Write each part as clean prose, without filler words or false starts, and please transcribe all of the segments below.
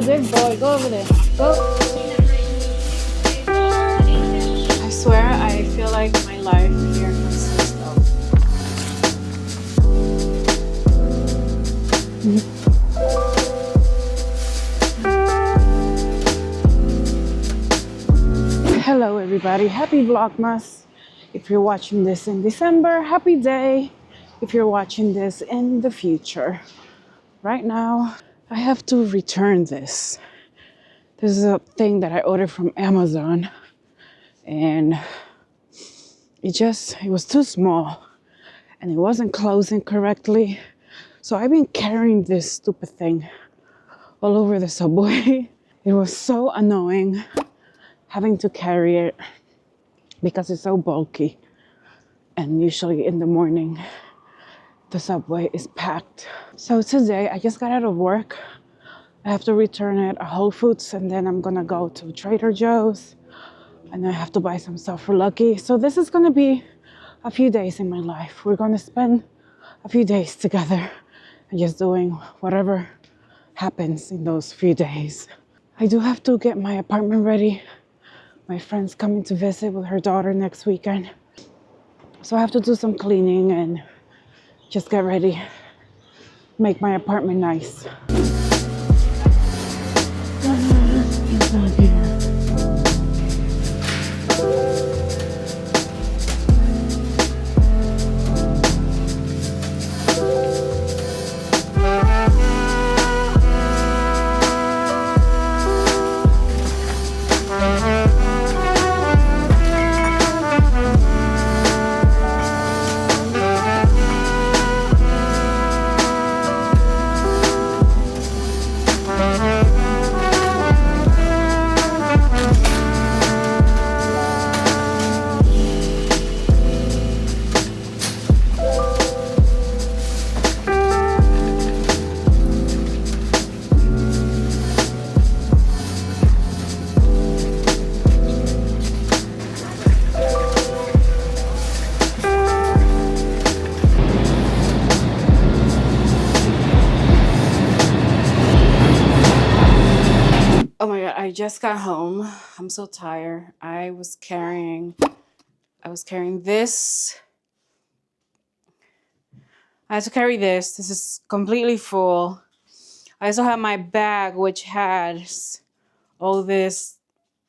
Yeah, good boy. Go over there. Go. I swear, I feel like my life here consists of... Hello, everybody. Happy Vlogmas. If you're watching this in December, happy day. If you're watching this in the future. Right now, I have to return this. This is a thing that I ordered from Amazon. And it was too small. And it wasn't closing correctly. So I've been carrying this stupid thing all over the subway. It was so annoying having to carry it because it's so bulky. And usually in the morning, the subway is packed. So today I just got out of work. I have to return it at Whole Foods and then I'm gonna go to Trader Joe's and I have to buy some stuff for Lucky. So this is gonna be a few days in my life. We're gonna spend a few days together and just doing whatever happens in those few days. I do have to get my apartment ready. My friend's coming to visit with her daughter next weekend. So I have to do some cleaning and just get ready. Make my apartment nice. Oh my God, I just got home. I'm so tired. I was carrying this. I had to carry this. This is completely full. I also have my bag, which has all this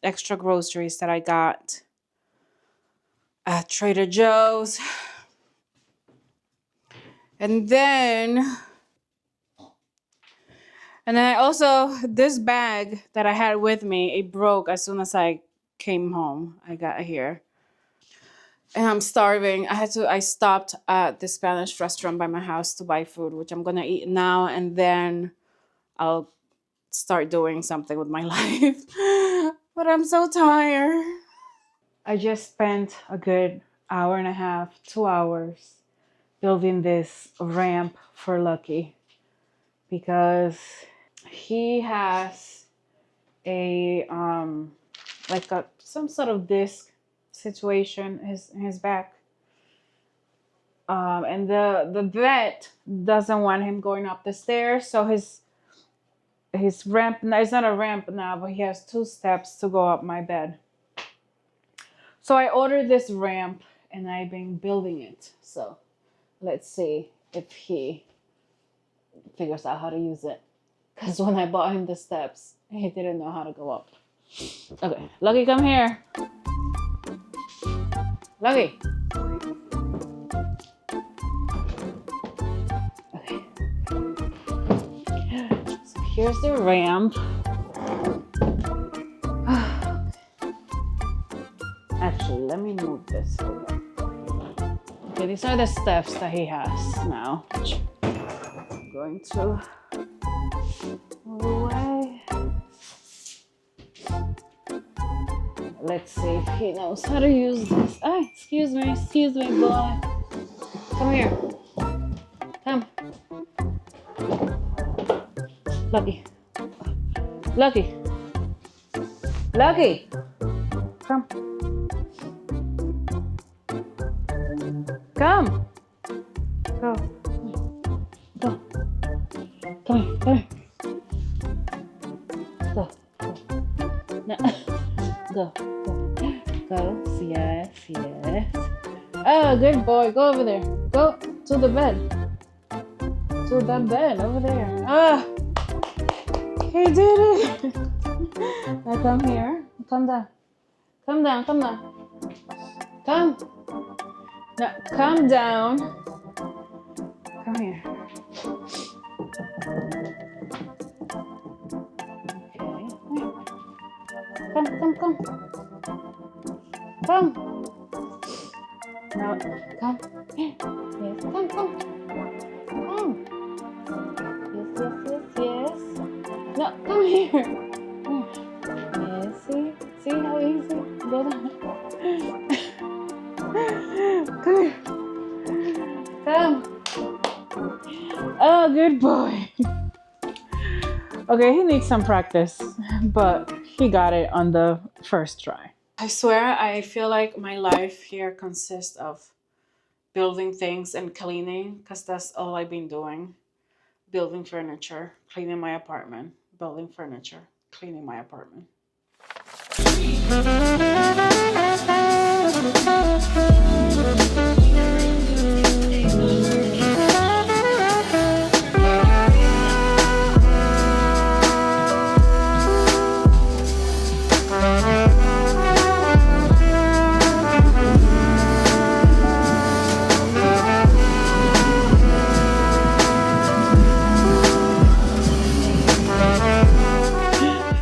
extra groceries that I got at Trader Joe's. And then I also, this bag that I had with me, it broke as soon as I came home. I got here. And I'm starving. I stopped at the Spanish restaurant by my house to buy food, which I'm gonna eat now, and then I'll start doing something with my life. But I'm so tired. I just spent a good hour and a half, 2 hours building this ramp for Lucky because he has a some sort of disc situation in his back, and the vet doesn't want him going up the stairs, so his ramp, it's not a ramp now, but he has 2 steps to go up my bed. So I ordered this ramp and I've been building it, so let's see if he figures out how to use it. Because when I bought him the steps, he didn't know how to go up. Okay, Lucky, come here. Lucky. Okay. So here's the ramp. Actually, let me move this over. Okay, these are the steps that he has now. I'm going to move away. Let's see if he knows how to use this. Ah, excuse me, boy. Come here. Come. Lucky. Lucky. Lucky. Come. Come. Go. Go. Come here. Come here. Go. No. Go. Go. Yes. Oh, good boy. Go over there. Go to the bed. To the bed over there. Ah, he did it. Now come here. Come down. Come down. Come. Now come down. Come here. Okay. Come. Now, come. Yes, come. Come. Yes. No, come here. Yes, see how easy? Go down. Come here. Come. Oh, good boy. Okay, he needs some practice, but he got it on the first try. I swear, I feel like my life here consists of building things and cleaning, because that's all I've been doing. Building furniture, cleaning my apartment, building furniture, cleaning my apartment.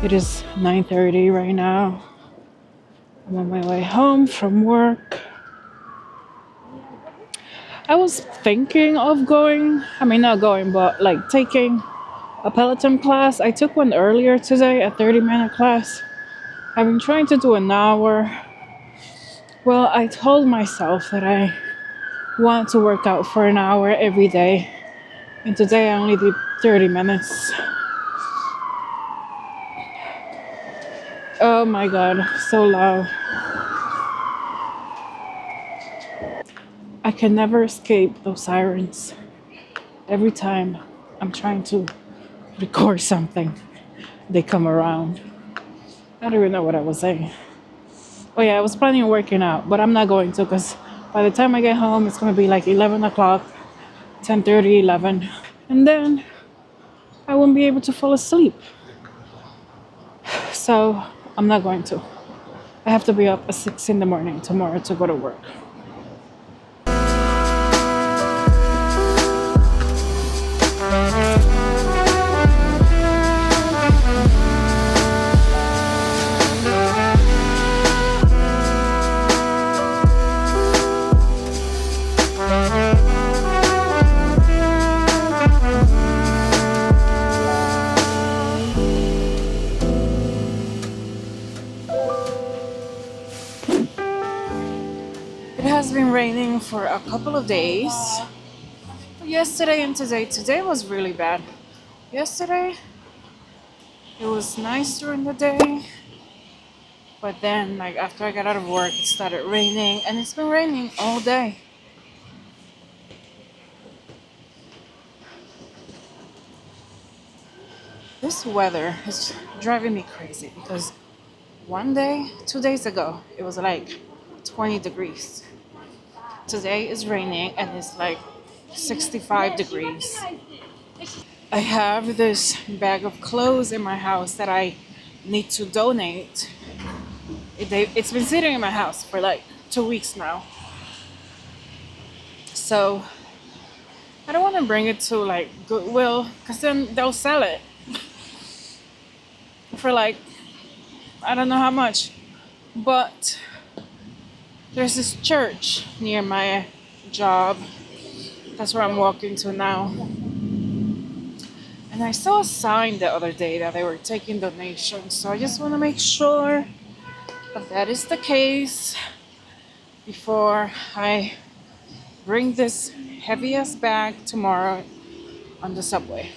It is 9:30 right now. I'm on my way home from work. I was thinking of taking a Peloton class. I took one earlier today, a 30-minute class. I've been trying to do an hour. Well, I told myself that I want to work out for an hour every day. And today I only did 30 minutes. Oh my God, so loud. I can never escape those sirens. Every time I'm trying to record something, they come around. I don't even know what I was saying. Oh yeah, I was planning on working out, but I'm not going to, because by the time I get home, it's going to be like 11 o'clock, 10:30, 11. And then I won't be able to fall asleep. So I'm not going to. I have to be up at 6 in the morning tomorrow to go to work. It has been raining for a couple of days. Yesterday and today. Today was really bad. Yesterday, it was nice during the day. But then, after I got out of work, it started raining. And it's been raining all day. This weather is driving me crazy. Because 2 days ago, it was like 20 degrees. Today is raining and it's like 65 degrees. I have this bag of clothes in my house that I need to donate. It's been sitting in my house for like 2 weeks now. So I don't want to bring it to like Goodwill, because then they'll sell it for like, I don't know how much. But there's this church near my job. That's where I'm walking to now. And I saw a sign the other day that they were taking donations. So I just want to make sure that is the case before I bring this heavy-ass bag tomorrow on the subway.